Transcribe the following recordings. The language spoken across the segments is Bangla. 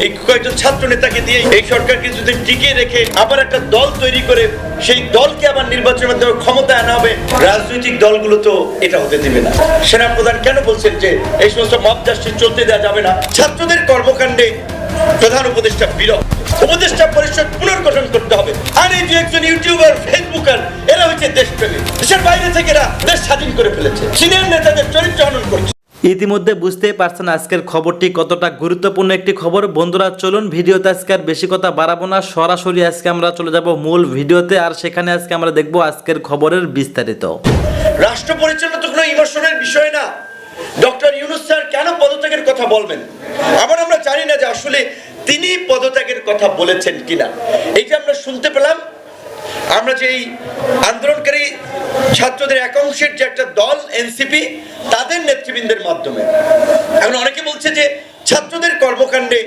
এই কয়েকজন ছাত্র নেতাকে দিয়ে এই সরকারকে যদি টিকিয়ে রেখে আবার একটা দল তৈরি করে সেই দলকে আবার নির্বাচনের মাধ্যমে ক্ষমতায় আনা হবে, রাজনৈতিক দলগুলো তো এটা হতে দিবে না। সেনাপ্রধান কেন বলছেন যে এই সমস্ত মব জাস্টিস চলতে দেওয়া যাবে না? ছাত্রদের কর্মকাণ্ডে প্রধান উপদেষ্টা বিরক্ত, উপদেষ্টা পরিষদ পুনর্গঠন করতে হবে। আর এই যে একজন ইউটিউবার, ফেসবুকার, এরা হচ্ছে দেশপ্রেমী, দেশের বাইরে থেকে এরা দেশ স্বাধীন করে ফেলেছে, সিনিয়র নেতাদের চরিত্র হনন করছে। ইতিমধ্যে বুঝতেই পারছেন আজকের খবরটি কতটা গুরুত্বপূর্ণ একটি খবর। বন্ধুরা চলুন ভিডিওতে আজকে আর বেশি কথা বাড়াবো না, সরাসরি আজকে আমরা চলে যাব মূল ভিডিওতে। আর সেখানে আজকে আমরা দেখব আজকের খবরের বিস্তারিত। রাষ্ট্র পরিচালনা তো কোনো ইমোশনের বিষয় না। ডক্টর ইউনূস স্যার কেন পদত্যাগের কথা বলবেন? আবার আমরা জানি না যে আসলে তিনি পদত্যাগের কথা বলেছেন কিনা। এই যে আমরা শুনতে পেলাম, আমরা যে এই আন্দোলনকারী ছাত্রদের একাংশের যে একটা দল এনসিপি, তাদের নেতৃবৃন্দের মাধ্যমে এখন অনেকে বলছে যে ছাত্রদের কর্মকাণ্ডে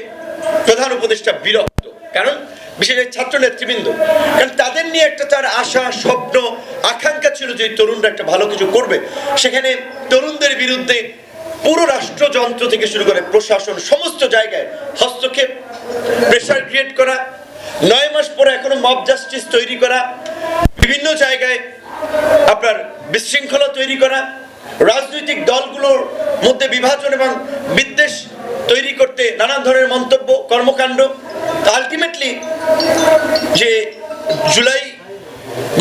প্রধান উপদেষ্টা বিরক্ত, কারণ বিশেষ ছাত্র নেতৃবৃন্দ, কারণ তাদের নিয়ে একটা তার আশা, স্বপ্ন, আকাঙ্ক্ষা ছিল যে তরুণরা একটা ভালো কিছু করবে। সেখানে তরুণদের বিরুদ্ধে পুরো রাষ্ট্রযন্ত্র থেকে শুরু করে প্রশাসন সমস্ত জায়গায় হস্তক্ষেপ, প্রেশার ক্রিয়েট করা, 9 মাস পরে এখনো মব জাস্টিস তৈরি করা, বিভিন্ন জায়গায় আপনার বিশৃঙ্খলা তৈরি করা, রাজনৈতিক দলগুলোর মধ্যে বিভাজন এবং বিদ্বেষ তৈরি করতে নানান ধরনের মন্তব্য, কর্মকাণ্ড। আলটিমেটলি যে জুলাই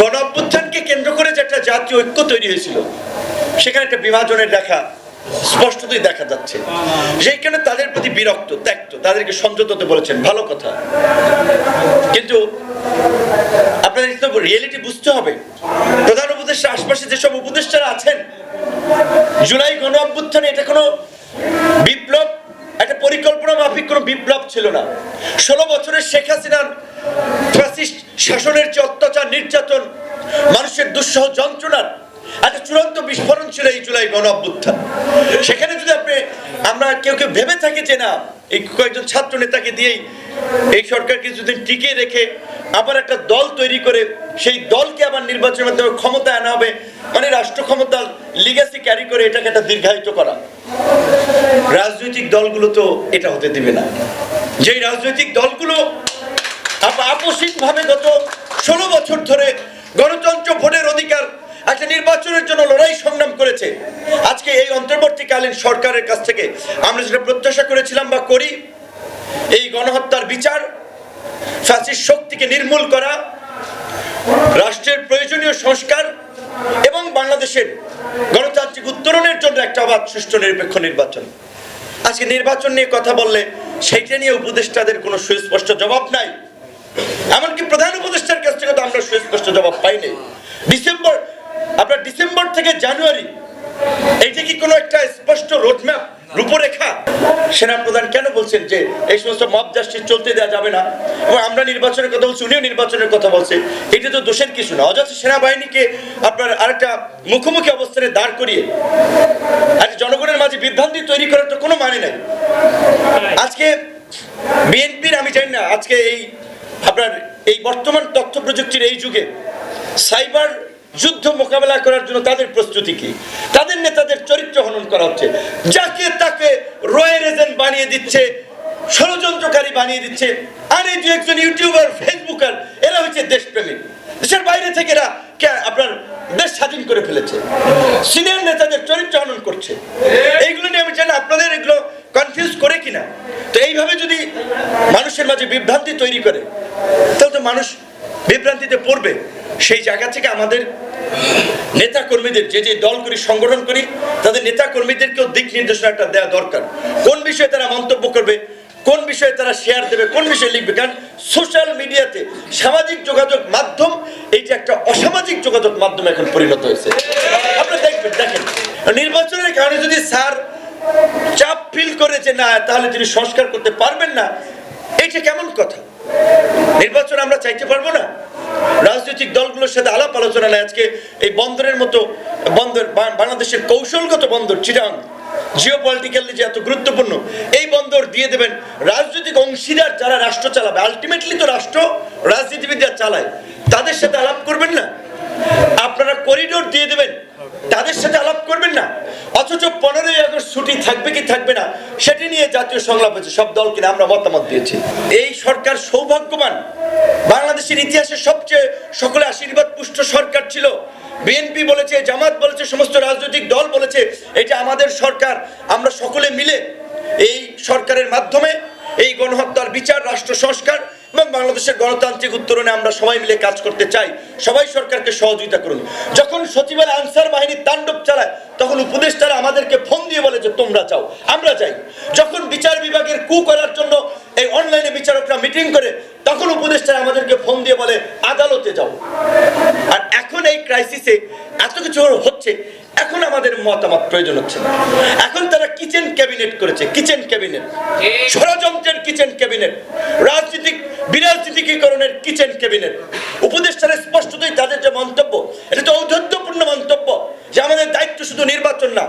গণ অভ্যুত্থানকে কেন্দ্র করে যে একটা জাতীয় ঐক্য তৈরি হয়েছিল, সেখানে একটা বিভাজনের দেখা স্পষ্টতই দেখা যাচ্ছে। সেই কারণে তাদের প্রতি বিরক্ত, ত্যক্ত, তাদেরকে সংযত হতে বলেছেন, ভালো কথা। কিন্তু আপনাদের তো রিয়েলিটি বুঝতে হবে। প্রধান উপদেষ্টার আশপাশে যেসব উপদেষ্টারা আছেন, জুলাই গণ অভ্যুত্থানে এটা কোনো বিপ্লব, একটা পরিকল্পনা মাফিক কোনো বিপ্লব ছিল না। 16 বছরের শেখ হাসিনার ফ্যাসিস্ট শাসনের যে অত্যাচার, নির্যাতন, মানুষের দুঃসহ যন্ত্রণার একটা চূড়ান্ত বিস্ফোরণ ছিল এই জুলাই গণ অভ্যুত্থান। সেখানে যদি আমরা কেউ ভেবে থাকি যে না, এই কয়েকজন ছাত্র নেতাকে দিয়েই এই সরকারকে যদি টিকিয়ে রেখে আবার একটা দল তৈরি করে সেই দলকে আবার নির্বাচনের মাধ্যমে ক্ষমতায় আনা হবে, মানে রাষ্ট্র ক্ষমতার লিগ্যাসি ক্যারি করে এটাকে একটা দীর্ঘায়িত করা, রাজনৈতিক দলগুলো তো এটা হতে দিবে না। যেই রাজনৈতিক দলগুলো আপসিকভাবে গত 16 বছর ধরে গণতন্ত্র, ভোটের অধিকার, একটা নির্বাচনের জন্য লড়াই সংগ্রাম করেছে, আজকে এই অন্তর্বর্তীকালীন সরকারের কাছ থেকে আমরা যেটা প্রত্যাশা করেছিলাম বা করি, এই গণহত্যার বিচার, ফ্যাসিস্ট শক্তিকে নির্মূল করা, রাষ্ট্রের প্রয়োজনীয় সংস্কার এবং বাংলাদেশের গণতান্ত্রিক উত্তরণের জন্য একটা অবাধ, সুষ্ঠু, নিরপেক্ষ নির্বাচন। আজকে নির্বাচন নিয়ে কথা বললে সেইটা নিয়ে উপদেষ্টাদের কোনো সুস্পষ্ট জবাব নাই। এমনকি প্রধান উপদেষ্টার কাছ থেকে তো আমরা সুস্পষ্ট জবাব পাইনি। ডিসেম্বর থেকে জানুয়ারি, এইটা কি কোনো একটা স্পষ্ট রোডম্যাপ, রূপরেখা? সেনাপ্রধান কেন বলছেন যে এই সমস্ত মব জাস্টিস চলতে দেওয়া যাবে না, এবং আমরা নির্বাচনের কথা বলছি, উনিও নির্বাচনের কথা বলছে? এটা তো দোষের কিছু না। অযথা সেনাবাহিনীকে আপনার আরেকটা মুখোমুখি অবস্থানে দাঁড় করিয়ে আজ জনগণের মাঝে বিভ্রান্তি তৈরি করার তো কোনো মানে নাই। আজকে বিএনপির, আমি জানি না আজকে এই বর্তমান তথ্য প্রযুক্তির এই যুগে সাইবার যুদ্ধ মোকাবেলা করার জন্য তাদের প্রস্তুতি কি? তাদের নেতাদের চরিত্র হনন করা হচ্ছে, যাকে তাকে রয়ের এজেন্ট বানিয়ে দিচ্ছে, ষড়যন্ত্রকারী বানিয়ে দিচ্ছে। আর এই যে একজন ইউটিউবার, ফেসবুকার, এরা হচ্ছে দেশপ্রেমী, দেশের বাইরে থেকে এরা আপনার দেশ স্বাধীন করে ফেলেছে, সিনিয়র নেতাদের চরিত্র হনন করছে। এইগুলো নিয়ে আমি জানি আপনাদের এগুলো কনফিউজ করে কিনা। তো এইভাবে যদি মানুষের মাঝে বিভ্রান্তি তৈরি করে, তাহলে তো মানুষ বিভ্রান্তিতে পড়বে। সেই জায়গা থেকে আমাদের নেতা কর্মীদের, যে দল করি, সংগঠন করি, তাদের নেতা কর্মীদেরকেও দিক নির্দেশনা একটা দেওয়া দরকার। কোন বিষয়ে তারা মন্তব্য করবে, কোন বিষয়ে তারা শেয়ার দেবে, কোন বিষয়ে লিখবে। কারণ সোশ্যাল মিডিয়াতে, সামাজিক যোগাযোগ মাধ্যম, এইটা একটা অসামাজিক যোগাযোগ মাধ্যম এখন পরিণত হয়েছে। আপনারা দেখেন নির্বাচনের কারণে যদি স্যার চাপ ফিল করে যে না, তাহলে তিনি সংস্কার করতে পারবেন না, এইটা কেমন কথা? নির্বাচন আমরা চাইতে পারবো না? রাজনৈতিক দলগুলোর সাথে আলাপ আলোচনা নাই। আজকে এই বন্দরের মতো বন্দর, বাংলাদেশের কৌশলগত বন্দর চিটাগাং, জিওপলিটিক্যালি যে এত গুরুত্বপূর্ণ, এই বন্দর দিয়ে দেবেন রাজনৈতিক অংশীদার যারা রাষ্ট্র চালাবে। আলটিমেটলি তো রাষ্ট্র রাজনীতিবিদরা চালায়, তাদের সাথে আলাপ করবেন না? আপনারা করিডোর দিয়ে দেবেন, তাদের সাথে আলাপ করবেন না? অথচ 15ই আগস্ট ছুটি থাকবে কি থাকবে না সেটি নিয়ে জাতীয় সংলাপ হয়েছে, সব দলকে আমরা মতামত দিয়েছি। এই সরকার সৌভাগ্যবান, বাংলাদেশের ইতিহাসে সবচেয়ে সকলে আশীর্বাদ পুষ্ট সরকার ছিল। বিএনপি বলেছে, জামাত বলেছে, সমস্ত রাজনৈতিক দল বলেছে এটা আমাদের সরকার। আমরা সকলে মিলে এই সরকারের মাধ্যমে এই গণহত্যার বিচার, রাষ্ট্র সংস্কার এবং বাংলাদেশের গণতান্ত্রিক উত্তরণে আমরা সবাই মিলে কাজ করতে চাই। সবাই সরকারকে সহযোগিতা করুন। যখন সচিবালয় আনসার বাহিনী তাণ্ডব চালায় তখন উপদেষ্টারা আমাদেরকে ফোন দিয়ে বলে যে তোমরা যাও, আমরা যাই। যখন বিচার বিভাগের কু করার জন্য এই অনলাইনে বিচারকরা মিটিং করে তখন উপদেষ্টারা আমাদেরকে ফোন দিয়ে বলে আদালতে যাও। আর এখন এই ক্রাইসিসে এত কিছু হচ্ছে, এখন আমাদের মতামত প্রয়োজন হচ্ছে না। এখন তারা কিচেন ক্যাবিনেট করেছে, কিচেন ক্যাবিনেট, ষড়যন্ত্রের কিচেন ক্যাবিনেট, রাজনীতিক বিরাজনীতিকরণের কিচেন ক্যাবিনেট। উপদেষ্টারা স্পষ্টতই তাদের যে মন্তব্য, এটা তো ঔদ্ধত্যপূর্ণ মন্তব্য যে আমাদের দায়িত্ব শুধু নির্বাচন না,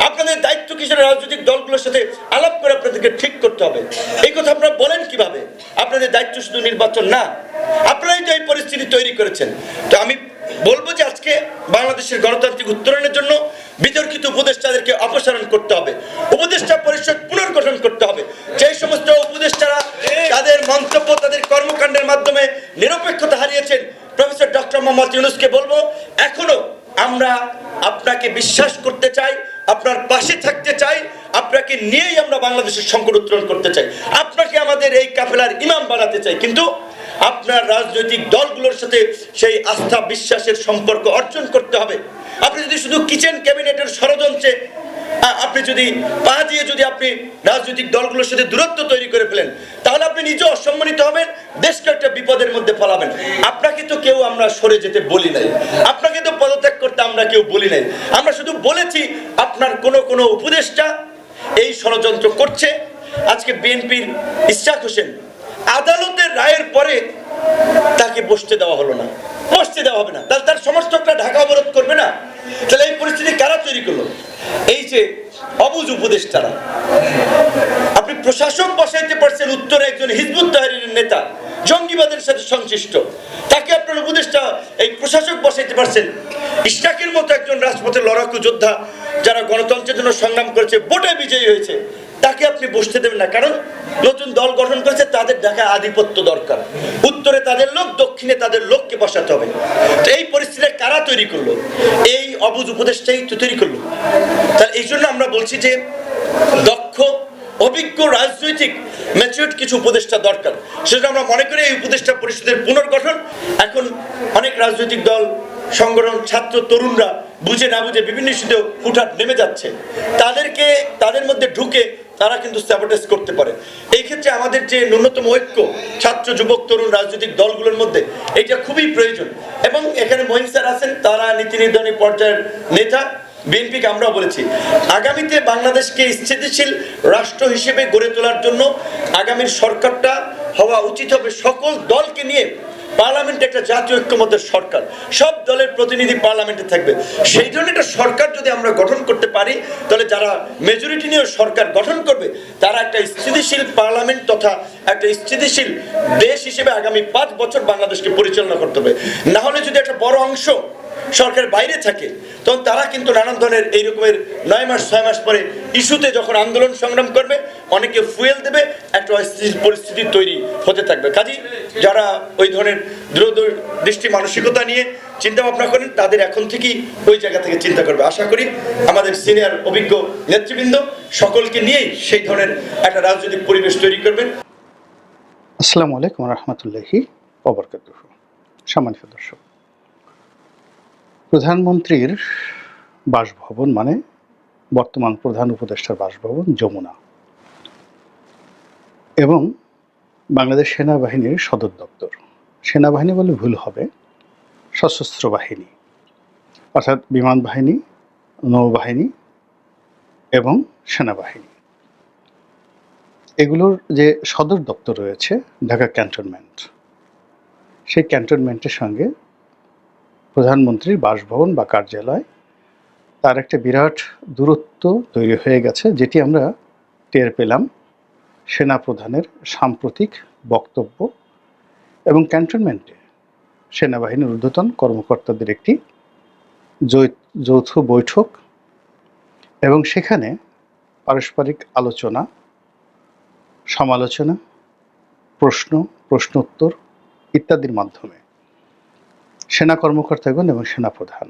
আপনাদের দায়িত্ব কিসের রাজনৈতিক দলগুলোর সাথে আলাপ করে আপনাদেরকে ঠিক করতে হবে। এই কথা আপনারা বলেন কিভাবে? আপনাদের দায়িত্ব শুধু নির্বাচন না, আপনারাই তো এই পরিস্থিতি তৈরি করেছেন। তো আমি বলবো যে আজকে বাংলাদেশের গণতান্ত্রিক উত্তরণের জন্য বিতর্কিত উপদেষ্টাদেরকে অপসারণ করতে হবে, উপদেষ্টা পরিষদ পুনর্গঠন করতে হবে। যে সমস্ত উপদেষ্টারা তাদের মন্তব্য, তাদের কর্মকাণ্ডের মাধ্যমে নিরপেক্ষতা হারিয়েছেন, প্রফেসর ডক্টর মোহাম্মদ ইউনূসকে বলবো এখনো আমরা আপনাকে বিশ্বাস করতে চাই, আপনার পাশে থাকতে চাই, আপনাকে নিয়েই আমরা বাংলাদেশের সংকট উত্তরণ করতে চাই, আপনাকে আমাদের এই কাফেলার ইমাম বানাতে চাই। কিন্তু আপনার রাজনৈতিক দলগুলোর সাথে সেই আস্থা বিশ্বাসের সম্পর্ক অর্জন করতে হবে। আপনি যদি শুধু কিচেন ক্যাবিনেটের ষড়যন্ত্রে আপনি যদি পা দিয়ে যদি আপনি রাজনৈতিক দলগুলোর সাথে দূরত্ব তৈরি করে ফেলেন, তাহলে আপনি নিজে অসম্মানিত হবেন, দেশকে একটা বিপদের মধ্যে ফেলাবেন। আপনাকে তো কেউ আমরা সরে যেতে বলি নাই, আপনাকে তো পদত্যাগ করতে আমরা কেউ বলি নাই। আমরা শুধু বলেছি আপনার কোনো উপদেষ্টা এই ষড়যন্ত্র করছে। আজকে বিএনপির ইশরাক হোসেন আদালতের রায়ের পরে তাকে বসতে দেওয়া হলো না, বসতে দেওয়া হবে না, তাহলে তার সমর্থকরা ঢাকা অবরোধ করবে না? তাহলে এই পরিস্থিতি কারা তৈরি করলো? এই যে অবুঝ উপদেষ্টারা। আপনি প্রশাসক বসাইতে পারছেন উত্তরে একজন হিজবুত তাহরীরের নেতা, জঙ্গিবাদের সাথে সংশ্লিষ্ট, তাকে আপনার উপদেষ্টা এই প্রশাসক বসাইতে পারছেন। ইশরাকের মতো একজন রাজপথের লড়াকু যোদ্ধা যারা গণতন্ত্রের জন্য সংগ্রাম করেছে, ভোটে বিজয়ী হয়েছে, তাকে আপনি বসতে দেবেন না। কারণ নতুন দল গঠন করেছে, তাদের ঢাকায় আধিপত্য দরকার, উত্তরে তাদের লোক, দক্ষিণে তাদের লোককে বসাতে হবে। তো এই পরিস্থিতি কারা তৈরি করলো? এই অবুঝ উপদেষ্টাই তো তৈরি করলো। তাহলে এই জন্য আমরা বলছি যে দক্ষ, অভিজ্ঞ, রাজনৈতিক ম্যাচিউরড কিছু উপদেষ্টা দরকার। সেটা আমরা মনে করি এই উপদেষ্টা পরিষদের পুনর্গঠন। এখন অনেক রাজনৈতিক দল, সংগঠন, ছাত্র, তরুণরা বুঝে না বুঝে বিভিন্ন ইস্যুতে হুটহাট নেমে যাচ্ছে, তাদেরকে তাদের মধ্যে ঢুকে তারা কিন্তু স্যাবোটেজ করতে পারে। এই ক্ষেত্রে আমাদের যে ন্যূনতম ঐক্য ছাত্র, যুবক, তরুণ রাজনৈতিক দলগুলোর মধ্যে, এটা খুবই প্রয়োজন। এবং এখানে মহিন স্যার আছেন, তারা নীতি নির্ধারণী পর্যায়ের নেতা। বিএনপিকে আমরাও বলেছি আগামীতে বাংলাদেশকে স্থিতিশীল রাষ্ট্র হিসেবে গড়ে তোলার জন্য আগামীর সরকারটা হওয়া উচিত হবে সকল দলকে নিয়ে। পার্লামেন্টে একটা জাতীয় ঐক্যমতের সরকার, সব দলের প্রতিনিধি পার্লামেন্টে থাকবে। সেই জন্য একটা সরকার যদি আমরা গঠন করতে পারি, তাহলে যারা মেজরিটি নিয়ে সরকার গঠন করবে তারা একটা স্থিতিশীল পার্লামেন্ট তথা একটা স্থিতিশীল দেশ হিসেবে আগামী 5 বছর বাংলাদেশকে পরিচালনা করতে হবে। না হলে যদি একটা বড় অংশ সরকারের বাইরে থাকে, তখন তারা কিন্তু নানান ধরনের এই রকমের 9 মাস 6 মাস পরে ইস্যুতে যখন আন্দোলন সংগ্রাম করবে, অনেকে ফুয়েল দেবে, একটা অস্থিতিশীল পরিস্থিতি তৈরি হতে থাকবে। কাজেই যারা ওই ধরনের দূরদৃষ্টি মানসিকতা নিয়ে চিন্তা ভাবনা করেন, তাদের এখন থেকেই ওই জায়গা থেকে চিন্তা করবে। আশা করি আমাদের সিনিয়র অভিজ্ঞ নেতৃবৃন্দ সকলকে নিয়েই সেই ধরনের একটা রাজনৈতিক পরিবেশ তৈরি করবেন। আসসালামু আলাইকুম রহমতুল্লাহি ওয়া বারাকাতুহু। সম্মানিত দর্শক, প্রধানমন্ত্রীর বাসভবন মানে বর্তমান প্রধান উপদেষ্টার বাসভবন যমুনা, এবং বাংলাদেশ সেনাবাহিনীর সদর দপ্তর। সেনাবাহিনী বলে ভুল হবে, সশস্ত্র বাহিনী অর্থাৎ বিমান বাহিনী, নৌবাহিনী এবং সেনাবাহিনী, এগুলোর যে সদর দপ্তর রয়েছে ঢাকা ক্যান্টনমেন্ট, সেই ক্যান্টনমেন্টের সঙ্গে প্রধানমন্ত্রীর বাসভবন বা কার্যালয়, তার একটা বিরাট দূরত্ব তৈরি হয়ে গেছে, যেটি আমরা টের পেলাম সেনাপ্রধানের সাম্প্রতিক বক্তব্য এবং ক্যান্টনমেন্টে সেনাবাহিনীর ঊর্ধ্বতন কর্মকর্তাদের একটি যৌথ বৈঠক, এবং সেখানে পারস্পরিক আলোচনা, সমালোচনা, প্রশ্ন, প্রশ্নোত্তর ইত্যাদির মাধ্যমে সেনা কর্মকর্তাগণ এবং সেনাপ্রধান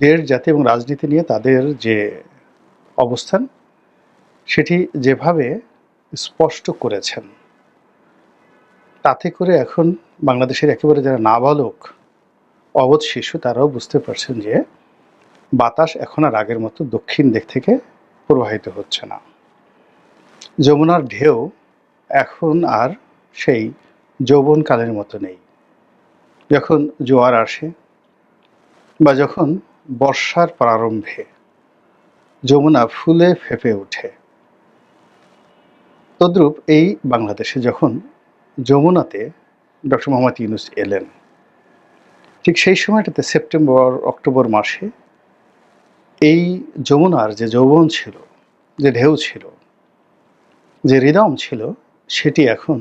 দেশ, জাতি এবং রাজনীতি নিয়ে তাদের যে অবস্থান সেটি যেভাবে স্পষ্ট করেছেন, তাতে করে এখন বাংলাদেশের একেবারে যারা নাবালক অবধ শিশু তারাও বুঝতে পারছেন যে বাতাস এখন আর আগের মতো দক্ষিণ দিক থেকে প্রবাহিত হচ্ছে না। যমুনার ঢেউ এখন আর সেই যৌবনকালের মতো নেই। যখন জোয়ার আসে বা যখন বর্ষার প্রারম্ভে যমুনা ফুলে ফেঁপে ওঠে, তদ্রূপ এই বাংলাদেশে যখন যমুনাতে ডক্টর মোহাম্মদ ইউনূস এলেন, ঠিক সেই সময়টাতে সেপ্টেম্বর অক্টোবর মাসে এই যমুনার যে যৌবন ছিল, যে ঢেউ ছিল, যে রিদম ছিল, সেটি এখন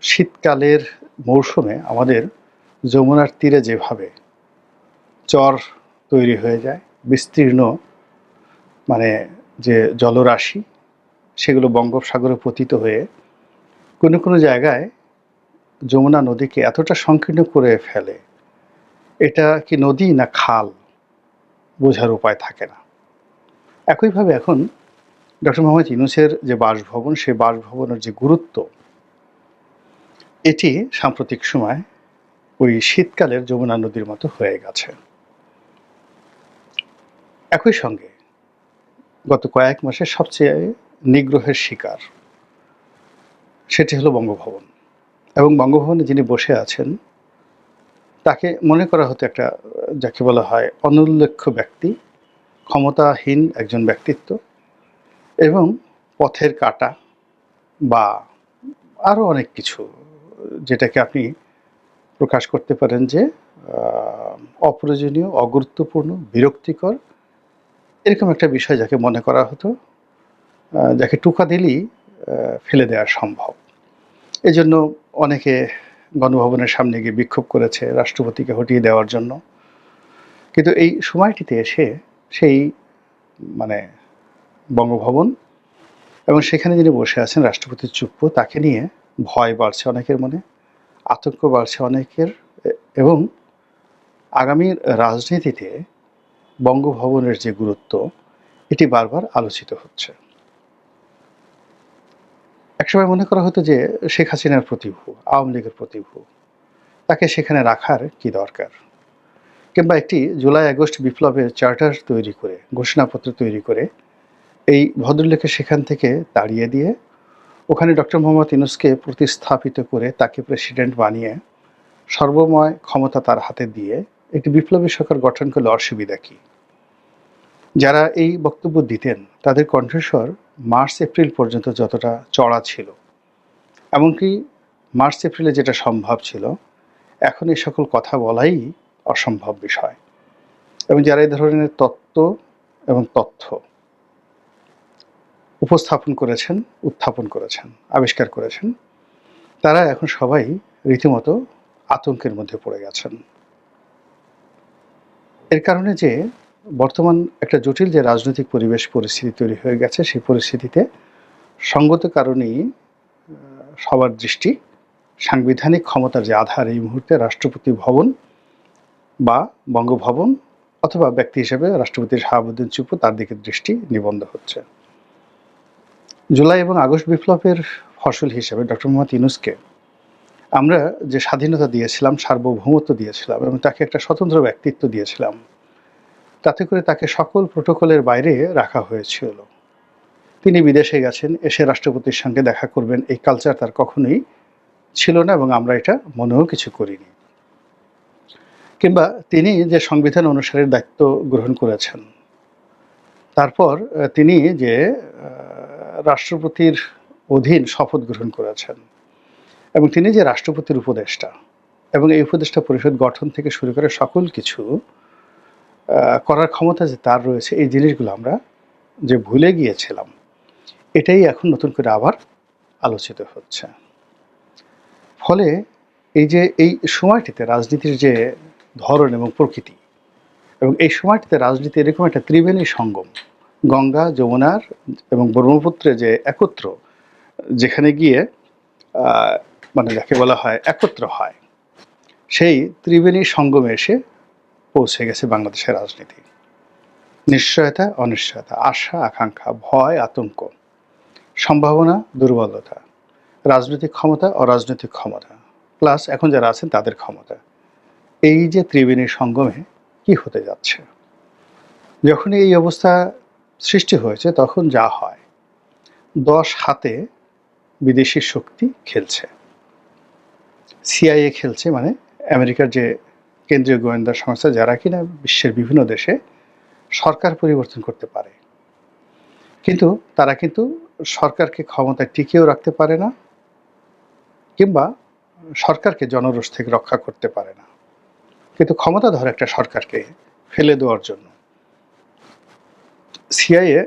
শীতকালের মৌসুমে আমাদের যমুনার তীরে যেভাবে চর তৈরি হয়ে যায়, বিস্তীর্ণ যে জলরাশি সেগুলো বঙ্গোপসাগরে পতিত হয়ে কোনো কোনো জায়গায় যমুনা নদীকে এতটা সংকীর্ণ করে ফেলে, এটা কি নদী না খাল বোঝার উপায় থাকে না। একইভাবে এখন ডক্টর মোহাম্মদ ইউনূসের যে বাসভবন, সেই বাসভবনের যে গুরুত্ব, এটি সাম্প্রতিক সময় ওই শীতকালের যমুনা নদীর মতো হয়ে গেছে। একই সঙ্গে গত কয়েক মাসে সবচেয়ে নিগ্রহের শিকার সেটি হলো বঙ্গভবন। এবং বঙ্গভবনে যিনি বসে আছেন তাকে মনে করা হতো একটা, যাকে বলা হয় অনুল্লেখ্য ব্যক্তি, ক্ষমতাহীন একজন ব্যক্তিত্ব এবং পথের কাঁটা বা আরও অনেক কিছু, যেটাকে আপনি প্রকাশ করতে পারেন যে অপ্রয়োজনীয়, অগুরুত্বপূর্ণ, বিরক্তিকর, এরকম একটা বিষয় যাকে মনে করা হতো, যাকে টোকা দিলেই ফেলে দেওয়া সম্ভব। এজন্য অনেকে গণভবনের সামনে গিয়ে বিক্ষোভ করেছে রাষ্ট্রপতিকে হটিয়ে দেওয়ার জন্য। কিন্তু এই সময়টিতে এসে সেই বঙ্গভবন এবং সেখানে যিনি বসে আছেন রাষ্ট্রপতির চুপ্পু, তাকে নিয়ে ভয় বাড়ছে অনেকের মনে, আতঙ্ক বাড়ছে অনেকের, এবং আগামীর রাজনীতিতে বঙ্গভবনের যে গুরুত্ব এটি বারবার আলোচিত হচ্ছে। একসময় মনে করা হতো যে শেখ হাসিনার প্রতিভূ, আওয়ামী লীগের প্রতিভূ, তাকে সেখানে রাখার কি দরকার, কিংবা একটি জুলাই আগস্ট বিপ্লবের চার্টার তৈরি করে, ঘোষণাপত্র তৈরি করে এই ভদ্রলোককে সেখান থেকে তাড়িয়ে দিয়ে ওখানে ডক্টর মোহাম্মদ ইউনূসকে প্রতিস্থাপিত করে তাকে প্রেসিডেন্ট বানিয়ে সর্বময় ক্ষমতা তার হাতে দিয়ে একটি বিপ্লবী সরকার গঠন করলে অসুবিধা কি? যারা এই বক্তব্য দিতেন তাদের কণ্ঠস্বর মার্চ এপ্রিল পর্যন্ত যতটা চড়া ছিল, এমনকি মার্চ এপ্রিলে যেটা সম্ভব ছিল, এখন এই সকল কথা বলাই অসম্ভব বিষয়। এবং যারা এই ধরনের তত্ত্ব এবং তথ্য উপস্থাপন করেছেন, উত্থাপন করেছেন, আবিষ্কার করেছেন, তারা এখন সবাই রীতিমতো আতঙ্কের মধ্যে পড়ে গেছেন। এর কারণে যে বর্তমান একটা জটিল যে রাজনৈতিক পরিস্থিতি তৈরি হয়ে গেছে, সেই পরিস্থিতিতে সঙ্গত কারণেই সবার দৃষ্টি সাংবিধানিক ক্ষমতার যে আধার এই মুহূর্তে রাষ্ট্রপতি ভবন বা বঙ্গভবন অথবা ব্যক্তি হিসেবে রাষ্ট্রপতি শাহাবুদ্দিন চুপ্পু, তার দিকে দৃষ্টি নিবদ্ধ হচ্ছে। জুলাই এবং আগস্ট বিপ্লবের ফসল হিসেবে ডক্টর মোহাম্মদ ইউনূসকে আমরা যে স্বাধীনতা দিয়েছিলাম, সার্বভৌমত্ব দিয়েছিলাম এবং তাকে একটা স্বতন্ত্র ব্যক্তিত্ব দিয়েছিলাম, তাতে করে তাকে সকল প্রোটোকলের বাইরে রাখা হয়েছিল। তিনি বিদেশে গেছেন, এসে রাষ্ট্রপতির সঙ্গে দেখা করবেন, এই কালচার তার কখনোই ছিল না এবং আমরা এটা মনেও কিছু করিনি। কিংবা তিনি যে সংবিধান অনুসারে দায়িত্ব গ্রহণ করেছেন, তারপর তিনি যে রাষ্ট্রপতির অধীন শপথ গ্রহণ করেছেন এবং তিনি যে রাষ্ট্রপতির উপদেষ্টা এবং এই উপদেষ্টা পরিষদ গঠন থেকে শুরু করে সকল কিছু করার ক্ষমতা যে তার রয়েছে, এই জিনিসগুলো আমরা যে ভুলে গিয়েছিলাম, এটাই এখন নতুন করে আবার আলোচিত হচ্ছে। ফলে এই সময়টিতে রাজনীতির যে ধরন এবং প্রকৃতি, এবং এই সময়টিতে রাজনীতি এরকম একটা ত্রিবেণী সঙ্গম, গঙ্গা যমুনার এবং ব্রহ্মপুত্রে যে একত্র, যেখানে গিয়ে মানে যাকে বলা হয় একত্র হয়, সেই ত্রিবেণী সঙ্গমে এসে পৌঁছে গেছে বাংলাদেশের রাজনীতি। নিশ্চয়তা অনিশ্চয়তা, আশা আকাঙ্ক্ষা, ভয় আতঙ্ক, সম্ভাবনা দুর্বলতা, রাজনৈতিক ক্ষমতা অরাজনৈতিক ক্ষমতা, প্লাস এখন যারা আছেন তাদের ক্ষমতা, এই যে ত্রিবেণী সঙ্গমে কি হতে যাচ্ছে। যখন এই অবস্থা সৃষ্টি হয়েছে তখন যা হয়, 10 হাতে বিদেশি শক্তি খেলছে। সিআইএ খেলছে, মানে আমেরিকার যে কেন্দ্রীয় গোয়েন্দা সংস্থা, যারা কিনা বিশ্বের বিভিন্ন দেশে সরকার পরিবর্তন করতে পারে, কিন্তু তারা কিন্তু সরকারকে ক্ষমতায় টিকিয়েও রাখতে পারে না, কিংবা সরকারকে জনরোষ থেকে রক্ষা করতে পারে না। কিন্তু ক্ষমতাধর একটা সরকারকে ফেলে দেওয়ার জন্য সিআইএ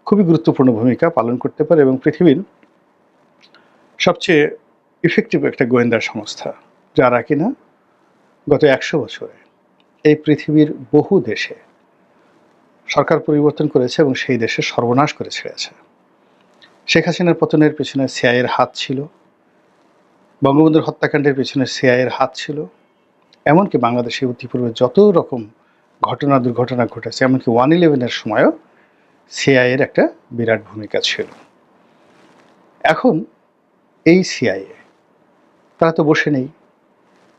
খুবই গুরুত্বপূর্ণ ভূমিকা পালন করতে পারে এবং পৃথিবীর সবচেয়ে ইফেক্টিভ একটা গোয়েন্দা সংস্থা, যারা কিনা গত 100 বছরে এই পৃথিবীর বহু দেশে সরকার পরিবর্তন করেছে এবং সেই দেশে সর্বনাশ করে ছেড়েছে। শেখ হাসিনার পতনের পেছনে সিআইএর হাত ছিল, বঙ্গবন্ধুর হত্যাকাণ্ডের পেছনে সিআইএর হাত ছিল, এমনকি বাংলাদেশে ইতিপূর্বে যত রকম দুর্ঘটনা ঘটেছে, এমনকি 1/11-এর সময়ও সিআইএর একটা বিরাট ভূমিকা ছিল। এখন এই সিআইএ তারা তো বসে নেই,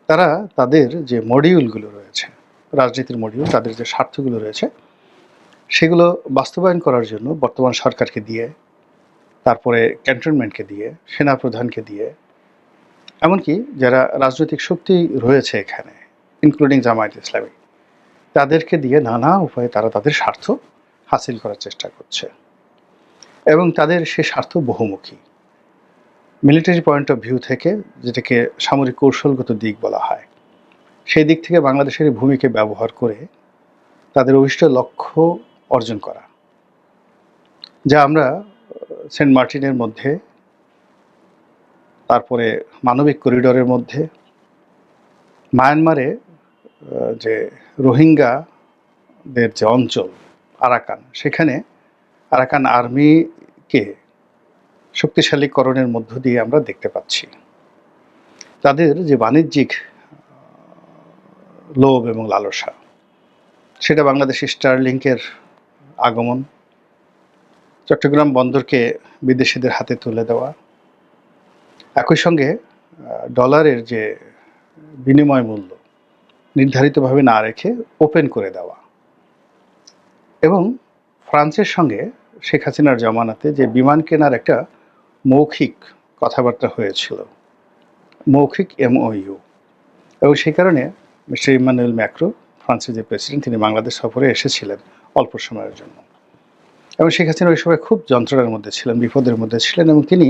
তারা তাদের যে মডিউলগুলো রয়েছে, রাজনীতির মডিউল, তাদের যে স্বার্থগুলো রয়েছে, সেগুলো বাস্তবায়ন করার জন্য বর্তমান সরকারকে দিয়ে, তারপরে ক্যান্টনমেন্টকে দিয়ে, সেনাপ্রধানকে দিয়ে, এমনকি যারা রাজনৈতিক শক্তি রয়েছে এখানে ইনক্লুডিং জামায়াত ইসলামী, তাদেরকে দিয়ে নানা উপায়ে তারা তাদের স্বার্থ হাসিল করার চেষ্টা করছে এবং তাদের সে স্বার্থ বহুমুখী। মিলিটারি পয়েন্ট অফ ভিউ থেকে, যেটাকে সামরিক কৌশলগত দিক বলা হয়, সেই দিক থেকে বাংলাদেশের ভূমিকে ব্যবহার করে তাদের অভিষ্ট লক্ষ্য অর্জন করা, যা আমরা সেন্ট মার্টিনের মধ্যে, তারপরে মানবিক করিডোরের মধ্যে, মায়ানমারে যে রোহিঙ্গাদের যে অঞ্চল আরাকান, সেখানে আরাকান আর্মিকে শক্তিশালীকরণের মধ্য দিয়ে আমরা দেখতে পাচ্ছি। তাদের যে বাণিজ্যিক লোভ এবং লালসা, সেটা বাংলাদেশি স্টারলিংকের আগমন, চট্টগ্রাম বন্দরকে বিদেশিদের হাতে তুলে দেওয়া, একই সঙ্গে ডলারের যে বিনিময় মূল্য নির্ধারিতভাবে না রেখে ওপেন করে দেওয়া, এবং ফ্রান্সের সঙ্গে শেখ হাসিনার জমানাতে যে বিমান কেনার একটা মৌখিক কথাবার্তা হয়েছিল, মৌখিক MOU, এবং সেই কারণে মিস্টার ইমানুয়েল ম্যাক্রো, ফ্রান্সের যে প্রেসিডেন্ট, তিনি বাংলাদেশ সফরে এসেছিলেন অল্প সময়ের জন্য, এবং শেখ হাসিনা ওই সময় খুব যন্ত্রণার মধ্যে ছিলেন, বিপদের মধ্যে ছিলেন, এবং তিনি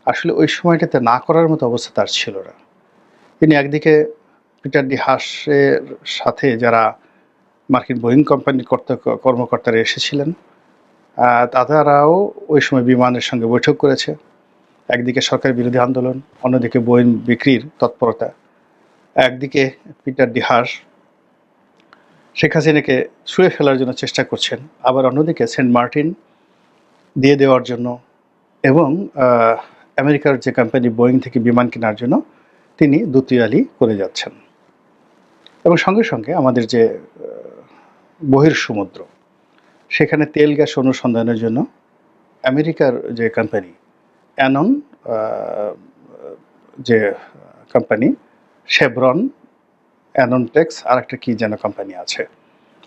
আসলে ওই সময়টাতে না করার মতো অবস্থা তার ছিল না। তিনি একদিকে পিটার ডি হাসের সাথে যারা মার্কিন বোয়িং কোম্পানির কর্মকর্তারা এসেছিলেন, তারাও ওই সময় বিমানের সঙ্গে বৈঠক করেছে। একদিকে সরকার বিরোধী আন্দোলন, অন্যদিকে বোয়িং বিক্রির তৎপরতা। একদিকে পিটার ডি হাস শেখ হাসিনাকে ছুঁড়ে ফেলার জন্য চেষ্টা করছেন, আবার অন্যদিকে সেন্ট মার্টিন দিয়ে দেওয়ার জন্য এবং আমেরিকার যে কোম্পানি বোয়িং থেকে বিমান কেনার জন্য তিনি দুতিয়ালি করে যাচ্ছেন। এবং সঙ্গে সঙ্গে আমাদের যে বহির সমুদ্র, সেখানে তেল গ্যাস অনুসন্ধানের জন্য আমেরিকার যে কোম্পানি অ্যানন, যে কোম্পানি শেভরন, অ্যাননটেক্স, আর একটা কী যেন কোম্পানি আছে,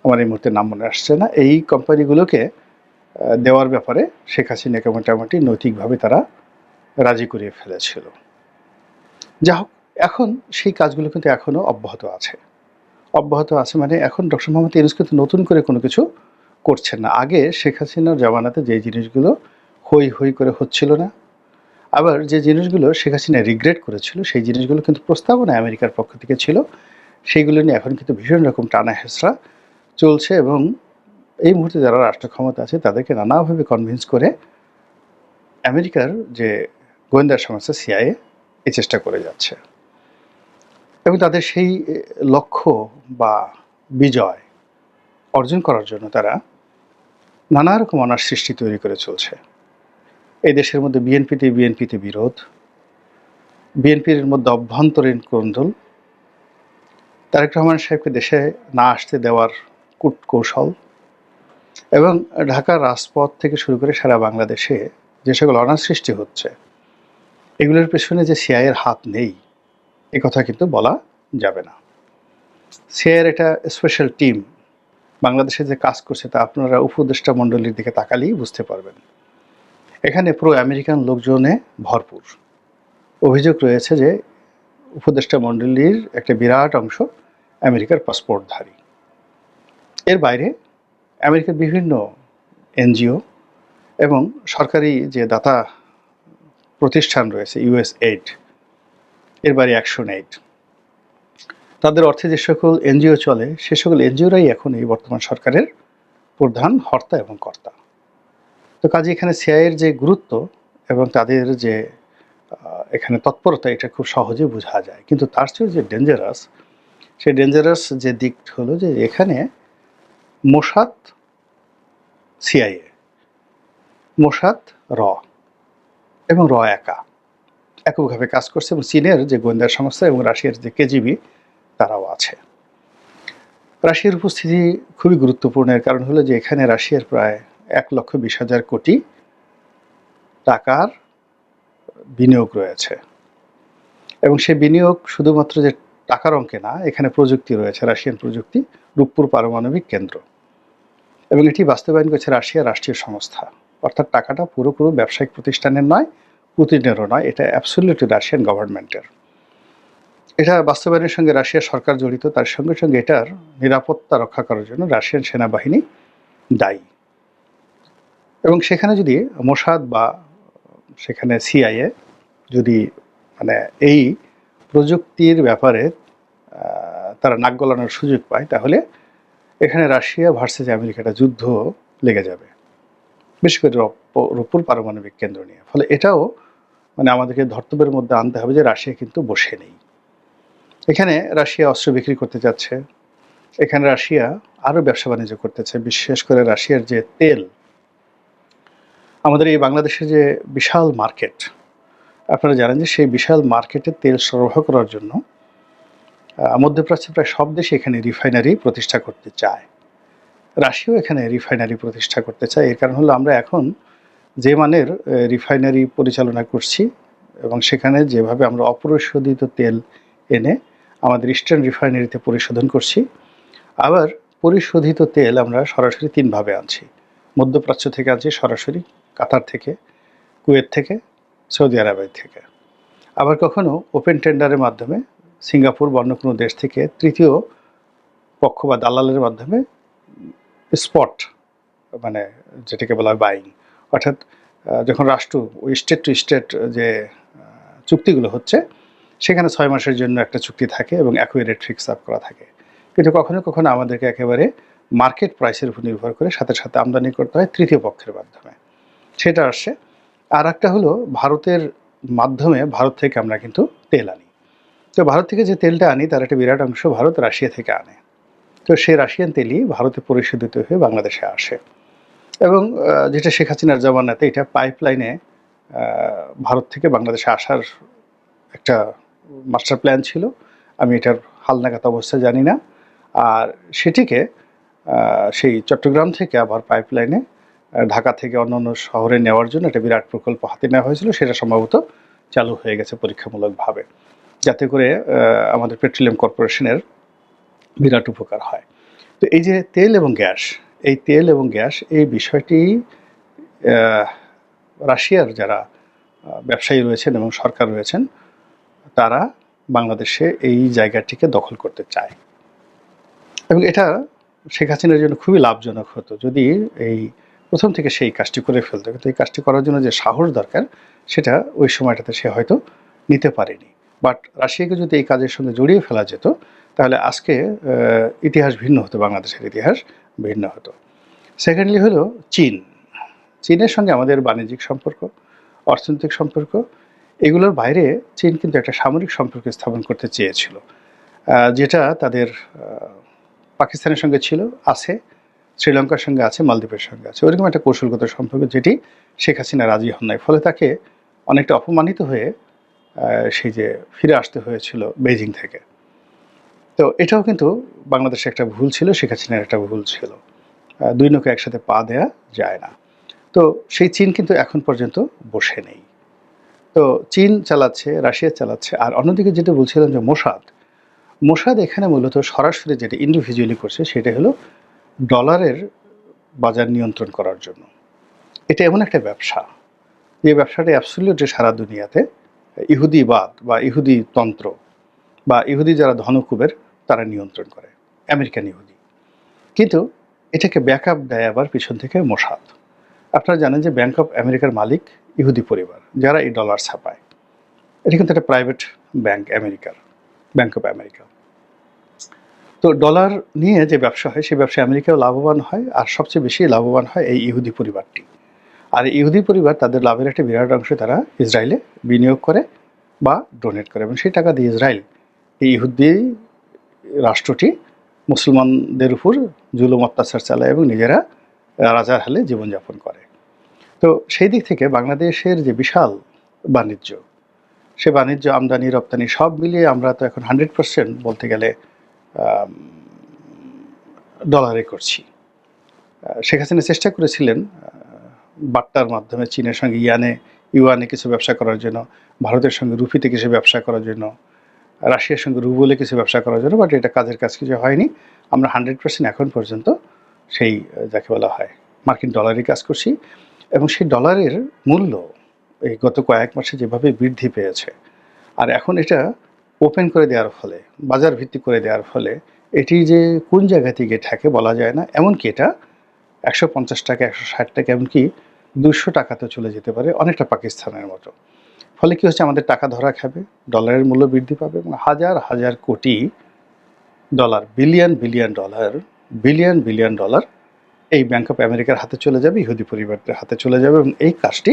আমার এই মুহূর্তে নাম মনে আসছে না, এই কোম্পানিগুলোকে দেওয়ার ব্যাপারে শেখ হাসিনাকে মোটামুটি নৈতিকভাবে তারা রাজি করিয়ে ফেলেছিল। যা হোক, এখন সেই কাজগুলো কিন্তু এখনও অব্যাহত আছে। মানে এখন ডক্টর মোহাম্মদ ইউনূস কিন্তু নতুন করে কোনো কিছু করছেন না। আগে শেখ হাসিনার জমানাতে যে জিনিসগুলো হই হই করে হচ্ছিল না, আবার যে জিনিসগুলো শেখ হাসিনা রিগ্রেট করেছিল, সেই জিনিসগুলো কিন্তু প্রস্তাবনা আমেরিকার পক্ষ থেকে ছিল, সেইগুলো নিয়ে এখন কিন্তু ভীষণ রকম টানা হেঁচড়া চলছে, এবং এই মুহূর্তে যারা রাষ্ট্র ক্ষমতা আছে তাদেরকে নানাভাবে কনভিন্স করে আমেরিকার যে গোয়েন্দা সংস্থা CIA এই চেষ্টা করে যাচ্ছে, এবং তাদের সেই লক্ষ্য বা বিজয় অর্জন করার জন্য তারা নানা রকম অনার সৃষ্টি তৈরি করে চলছে। এই দেশের মধ্যে বিএনপিতে বিরোধ, বিএনপির মধ্যে অভ্যন্তরীণ কোন্দল, তারেক রহমান সাহেবকে দেশে না আসতে দেওয়ার কূটকৌশল এবং ঢাকার রাজপথ থেকে শুরু করে সারা বাংলাদেশে যে সকল অনার সৃষ্টি হচ্ছে, এগুলোর পেছনে যে সিআইয়ের হাত নেই এ কথা কিন্তু বলা যাবে না। সিআইয়ের একটা স্পেশাল টিম বাংলাদেশে যে কাজ করছে তা আপনারা উপদেষ্টা মণ্ডলীর দিকে তাকালেই বুঝতে পারবেন। এখানে পুরো আমেরিকান লোকজনে ভরপুর। অভিযোগ রয়েছে যে উপদেষ্টা মণ্ডলীর একটা বিরাট অংশ আমেরিকার পাসপোর্টধারী। এর বাইরে আমেরিকার বিভিন্ন এনজিও এবং সরকারি যে দাতা প্রতিষ্ঠান রয়েছে, ইউএসএইড, এর বাইরে অ্যাকশন-এইড, তাদের অর্থে যে সকল এনজিও চলে সে সকল এনজিওরাই এখন এই বর্তমান সরকারের প্রধান হর্তা এবং কর্তা। তো কাজে এখানে সিআইয়ের যে গুরুত্ব এবং তাদের যে এখানে তৎপরতা, এটা খুব সহজে বোঝা যায়। কিন্তু তার চেয়েও যে ডেঞ্জারাস, সেই ডেঞ্জারাস যে দিক হলো যে এখানে মোসাদ, সিআইএ, মোসাদ, র এবং র এককভাবে কাজ করছে এবং চীনের যে গোয়েন্দা সংস্থা এবং রাশিয়ার যে কেজিবি তারাও আছে। রাশিয়ার উপস্থিতি খুবই গুরুত্বপূর্ণ। এর কারণ হলো যে এখানে রাশিয়ার প্রায় 1,20,000 কোটি টাকার বিনিয়োগ রয়েছে এবং সেই বিনিয়োগ শুধুমাত্র যে টাকার অঙ্কে না, এখানে প্রযুক্তি রয়েছে, রাশিয়ান প্রযুক্তি, রূপপুর পারমাণবিক কেন্দ্র, এবং এটি বাস্তবায়ন করেছে রাশিয়ার রাষ্ট্রীয় সংস্থা। অর্থাৎ টাকাটা পুরোপুরি ব্যবসায়িক প্রতিষ্ঠানের নয়, পুতিনেরও নয়, এটা অ্যাবসলিউটলি রাশিয়ান গভর্নমেন্টের। এটা বাস্তবায়নের সঙ্গে রাশিয়ার সরকার জড়িত, তার সঙ্গে সঙ্গে এটার নিরাপত্তা রক্ষা করার জন্য রাশিয়ান সেনাবাহিনী দায়ী। এবং সেখানে যদি মোসাদ বা সেখানে সিআইএ যদি মানে এই প্রযুক্তির ব্যাপারে তারা নাক গলানোর সুযোগ পায়, তাহলে এখানে রাশিয়া ভার্সেস আমেরিকাটা যুদ্ধ লেগে যাবে, বিশেষ করে রূপপুর পারমাণবিক কেন্দ্র নিয়ে। ফলে এটাও মানে আমাদেরকে ধর্তব্যের মধ্যে আনতে হবে যে রাশিয়া কিন্তু বসে নেই। এখানে রাশিয়া অস্ত্র বিক্রি করতে যাচ্ছে, এখানে রাশিয়া আরও ব্যবসা বাণিজ্য করতেছে। বিশেষ করে রাশিয়ার যে তেল, আমাদের এই বাংলাদেশে যে বিশাল মার্কেট, আপনারা জানেন যে সেই বিশাল মার্কেটে তেল সরবরাহ করার জন্য মধ্যপ্রাচ্যের প্রায় সব দেশে এখানে রিফাইনারি প্রতিষ্ঠা করতে চায়। রাশিয়াও এখানে রিফাইনারি প্রতিষ্ঠা করতে চায়। এর কারণ হলো আমরা এখন যে মানের রিফাইনারি পরিচালনা করছি এবং সেখানে যেভাবে আমরা অপরিশোধিত তেল এনে আমাদের ইস্টার্ন রিফাইনারিতে পরিশোধন করছি, আবার পরিশোধিত তেল আমরা সরাসরি তিনভাবে আনছি। মধ্যপ্রাচ্য থেকে আনছি সরাসরি, কাতার থেকে, কুয়েত থেকে, সৌদি আরবের থেকে, আবার কখনো ওপেন টেন্ডারের মাধ্যমে সিঙ্গাপুর বা অন্য কোনো দেশ থেকে তৃতীয় পক্ষ বা দালালের মাধ্যমে স্পট, মানে যেটাকে বলা হয় বাইং, অর্থাৎ যখন রাষ্ট্র ওই স্টেট টু স্টেট যে চুক্তিগুলো হচ্ছে সেখানে 6 মাসের জন্য একটা চুক্তি থাকে এবং একই রেট ফিক্স আপ করা থাকে। কিন্তু কখনো কখনো আমাদেরকে একেবারে মার্কেট প্রাইসের উপর নির্ভর করে সাথে সাথে আমদানি করতে হয় তৃতীয় পক্ষের মাধ্যমে, সেটা আসছে। আর একটা হলো ভারতের মাধ্যমে, ভারত থেকে আমরা কিন্তু তেল আনি। তো ভারত থেকে যে তেলটা আনি তার একটা বিরাট অংশ ভারত রাশিয়া থেকে আনে। তো সেই রাশিয়ান তেলই ভারতে পরিশোধিত হয়ে বাংলাদেশে আসে এবং যেটা শেখ হাসিনার জামানাতে এটা পাইপলাইনে ভারত থেকে বাংলাদেশে আসার একটা মাস্টার প্ল্যান ছিল। আমি এটার হালনাগাদ অবস্থা জানি না। আর সেটিকে সেই চট্টগ্রাম থেকে আবার পাইপলাইনে ঢাকা থেকে অন্যান্য শহরে নেওয়ার জন্য একটা বিরাট প্রকল্প হাতে নেওয়া হয়েছিল। সেটা সম্ভবত চালু হয়ে গেছে পরীক্ষামূলকভাবে, যাতে করে আমাদের পেট্রোলিয়াম কর্পোরেশনের বিরাট উপকার হয়। তো এই যে তেল এবং গ্যাস, এই তেল এবং গ্যাস এই বিষয়টি রাশিয়ার যারা ব্যবসায়ী রয়েছেন এবং সরকার রয়েছেন তারা বাংলাদেশে এই জায়গাটিকে দখল করতে চায় এবং এটা শেখ হাসিনার জন্য খুবই লাভজনক হতো যদি এই প্রথম থেকে সেই কাজটি করে ফেলতো। কিন্তু এই কাজটি করার জন্য যে সাহস দরকার সেটা ওই সময়টাতে সে হয়তো নিতে পারেনি। বাট রাশিয়াকে যদি এই কাজের সঙ্গে জড়িয়ে ফেলা যেত তাহলে আজকে ইতিহাস ভিন্ন হতো, বাংলাদেশের ইতিহাস ভিন্ন হতো। সেকেন্ডলি হলো চীন। চীনের সঙ্গে আমাদের বাণিজ্যিক সম্পর্ক, অর্থনৈতিক সম্পর্ক, এগুলোর বাইরে চীন কিন্তু একটা সামরিক সম্পর্ক স্থাপন করতে চেয়েছিল, যেটা তাদের পাকিস্তানের সঙ্গে ছিল, আছে, শ্রীলঙ্কার সঙ্গে আছে, মালদ্বীপের সঙ্গে আছে, ওইরকম একটা কৌশলগত সম্পর্ক যেটি শেখ হাসিনা রাজি হন নাই, ফলে তাকে অনেকটা অপমানিত হয়ে সেই যে ফিরে আসতে হয়েছিল বেইজিং থেকে। তো এটাও কিন্তু বাংলাদেশে একটা ভুল ছিল, শেখ হাসিনার একটা ভুল ছিল। দুই নৌকা একসাথে পা দেয়া যায় না। তো সেই চীন কিন্তু এখন পর্যন্ত বসে নেই। তো চীন চালাচ্ছে, রাশিয়া চালাচ্ছে, আর অন্যদিকে যেটা বলছিলাম যে মোসাদ এখানে মূলত সরাসরি যেটা ইন্ডিভিজুয়ালি করছে সেটা হলো ডলারের বাজার নিয়ন্ত্রণ করার জন্য। এটা এমন একটা ব্যবসা, যে ব্যবসাটা অ্যাবসলিউটলি সারা দুনিয়াতে ইহুদিবাদ বা ইহুদি তন্ত্র বা ইহুদি যারা ধনকুবের তারা নিয়ন্ত্রণ করে, আমেরিকান ইহুদি। কিন্তু এটাকে ব্যাকআপ দেয় আবার পিছন থেকে মোসাদ। আপনারা জানেন যে ব্যাংক অফ আমেরিকার মালিক ইহুদি পরিবার, যারা এই ডলার ছাপায়। এটা কিন্তু একটা প্রাইভেট ব্যাংক, আমেরিকার ব্যাংক অফ আমেরিকা। তো ডলার নিয়ে যে ব্যবসা হয় সেই ব্যবসায় আমেরিকাও লাভবান হয়, আর সবচেয়ে বেশি লাভবান হয় এই ইহুদি পরিবারটি। আর ইহুদি পরিবার তাদের লাভের একটা বিরাট অংশ তারা ইসরায়েলে বিনিয়োগ করে বা ডোনেট করে, এবং সেই টাকা দিয়ে ইসরায়েল এই ইহুদি রাষ্ট্রটি মুসলমানদের উপর জুলুম অত্যাচার চালায় এবং নিজেরা রাজার হালে জীবনযাপন করে। তো সেই দিক থেকে বাংলাদেশের যে বিশাল বাণিজ্য, সে বাণিজ্য আমদানি রপ্তানি সব মিলিয়ে আমরা তো এখন 100% বলতে গেলে ডলারে করছি। শেখ হাসিনা চেষ্টা করেছিলেন বাট্টার মাধ্যমে চীনের সঙ্গে ইউয়ানে কিছু ব্যবসা করার জন্য, ভারতের সঙ্গে রুপিতে কিছু ব্যবসা করার জন্য, রাশিয়ার সঙ্গে রুবলে কিছু ব্যবসা করার জন্য, বাট এটা কাজের কাজ কিছু হয়নি। আমরা 100% এখন পর্যন্ত সেই যাকে বলা হয় মার্কিন ডলারই কাজ করছি, এবং সেই ডলারের মূল্য এই গত কয়েক মাসে যেভাবে বৃদ্ধি পেয়েছে, আর এখন এটা ওপেন করে দেওয়ার ফলে, বাজার ভিত্তিক করে দেওয়ার ফলে এটি যে কোন জায়গা থেকে ঠেকে বলা যায় না। এমনকি এটা 150 টাকা, 160 টাকা, এমনকি 200 টাকাতে চলে যেতে পারে, অনেকটা পাকিস্তানের মতো। ফলে কী হচ্ছে, আমাদের টাকা ধরা খাবে, ডলারের মূল্য বৃদ্ধি পাবে, এবং হাজার হাজার কোটি ডলার, বিলিয়ন বিলিয়ন ডলার এই ব্যাংক অফ আমেরিকার হাতে চলে যাবে, ইহুদি পরিবারদের হাতে চলে যাবে। এবং এই কাজটি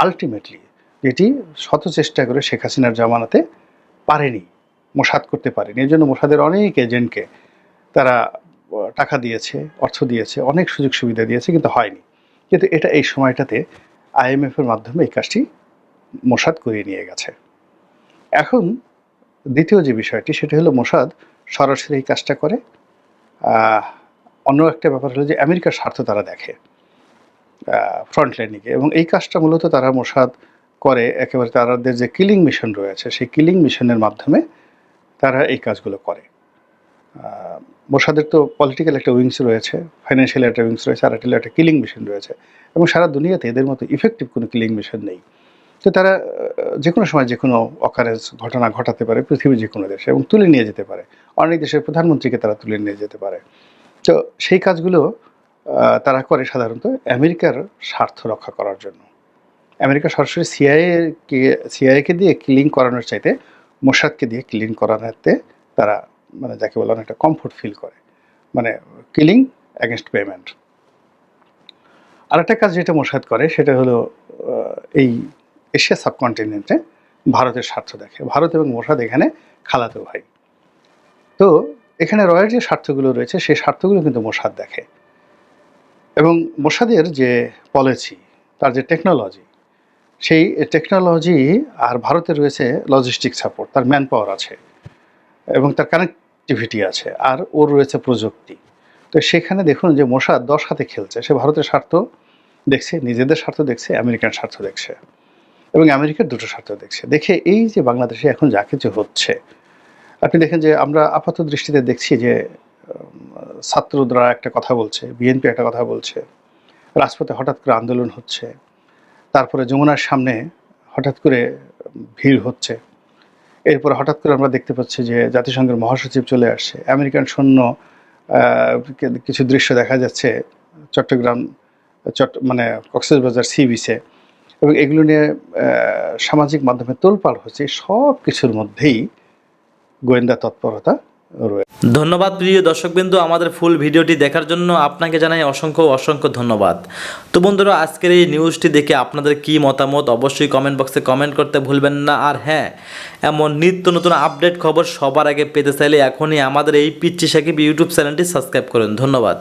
আলটিমেটলি যেটি শত চেষ্টা করে শেখ হাসিনার জামানাতে পারেনি, মোসাদ করতে পারেনি। এই জন্য মোসাদের অনেক এজেন্টকে তারা টাকা দিয়েছে, অর্থ দিয়েছে, অনেক সুযোগ সুবিধা দিয়েছে, কিন্তু হয়নি। কিন্তু এটা এই সময়টাতে IMF-এর মাধ্যমে এই কাজটি মোসাদ করিয়ে নিয়ে গেছে। এখন দ্বিতীয় যে বিষয়টি সেটা হলো মোসাদ সরাসরি এই কাজটা করে। অন্য একটা ব্যাপার হলো যে আমেরিকার স্বার্থ তারা দেখে ফ্রন্টলাইনে, এবং এই কাজটা মূলত তারা মোসাদ করে একেবারে তাদের যে কিলিং মিশন রয়েছে সেই কিলিং মিশনের মাধ্যমে তারা এই কাজগুলো করে। মোসাদের তো পলিটিক্যাল একটা উইংস রয়েছে, ফাইন্যান্সিয়াল একটা উইংস রয়েছে, আর একটা কিলিং মিশন রয়েছে, এবং সারা দুনিয়াতে এদের মতো ইফেক্টিভ কোনো কিলিং মিশন নেই। তো তারা যে কোনো সময় যে কোনো অকারেন্স ঘটনা ঘটাতে পারে পৃথিবীর যে কোনো দেশে, এবং তুলে নিয়ে যেতে পারে। অনেক দেশের প্রধানমন্ত্রীকে তারা তুলে নিয়ে যেতে পারে। তো সেই কাজগুলো তারা করে সাধারণত আমেরিকার স্বার্থ রক্ষা করার জন্য। আমেরিকা সরাসরি সিআইএকে দিয়ে ক্লিন করানোর চাইতে মোসাদকে দিয়ে ক্লিন করানোতে তারা মানে যাকে বলে অনেকটা কমফোর্ট ফিল করে, মানে কিলিং অ্যাগেনস্ট পেমেন্ট। আর একটা কাজ যেটা মোসাদ করে সেটা হলো এই এশিয়া সাবকন্টিনেন্টে ভারতের স্বার্থ দেখে। ভারত এবং মোসাদ এখানে খালাতো ভাই। তো এখানে রয়ের যে স্বার্থগুলো রয়েছে সেই স্বার্থগুলো কিন্তু মোসাদ দেখে, এবং মোসাদের যে পলিসি, তার যে টেকনোলজি, সেই টেকনোলজি, আর ভারতে রয়েছে লজিস্টিক সাপোর্ট, তার ম্যান পাওয়ার আছে এবং তার কানেক্টিভিটি আছে, আর ওর রয়েছে প্রযুক্তি। তো সেখানে দেখুন যে মোসাদ 10 হাতে খেলছে। সে ভারতের স্বার্থ দেখছে, নিজেদের স্বার্থ দেখছে, আমেরিকান স্বার্থ দেখছে, এবং আমেরিকার দুটো স্বার্থ দেখছে। দেখে এই যে বাংলাদেশে এখন যা কিছু হচ্ছে, আপনি দেখেন যে আমরা আপাত দৃষ্টিতে দেখছি যে ছাত্ররা একটা কথা বলছে, বিএনপি একটা কথা বলছে, রাজপথে হঠাৎ করে আন্দোলন হচ্ছে, তারপরে যমুনার সামনে হঠাৎ করে ভিড় হচ্ছে, এরপর হঠাৎ করে আমরা দেখতে পাচ্ছি যে জাতিসংঘের মহাসচিব চলে আসছে, আমেরিকান সৈন্য কিছু দৃশ্য দেখা যাচ্ছে চট্টগ্রাম মানে কক্সবাজার সি বিচে, এবং এগুলো নিয়ে সামাজিক মাধ্যমে তোলপাড় হচ্ছে। সব কিছুর মধ্যেই গোয়েন্দা তৎপরতা রয়েছে। ধন্যবাদ প্রিয় দর্শকবৃন্দু, আমাদের ফুল ভিডিওটি দেখার জন্য আপনাকে জানাই অসংখ্য ধন্যবাদ। তো বন্ধুরা, আজকের এই নিউজটি দেখে আপনাদের কি মতামত অবশ্যই কমেন্ট বক্সে কমেন্ট করতে ভুলবেন না। আর হ্যাঁ, এমন নিত্য নতুন আপডেট খবর সবার আগে পেতে চাইলে এখনই আমাদের এই পিচ্চি সাকিব ইউটিউব চ্যানেলটি সাবস্ক্রাইব করুন। ধন্যবাদ।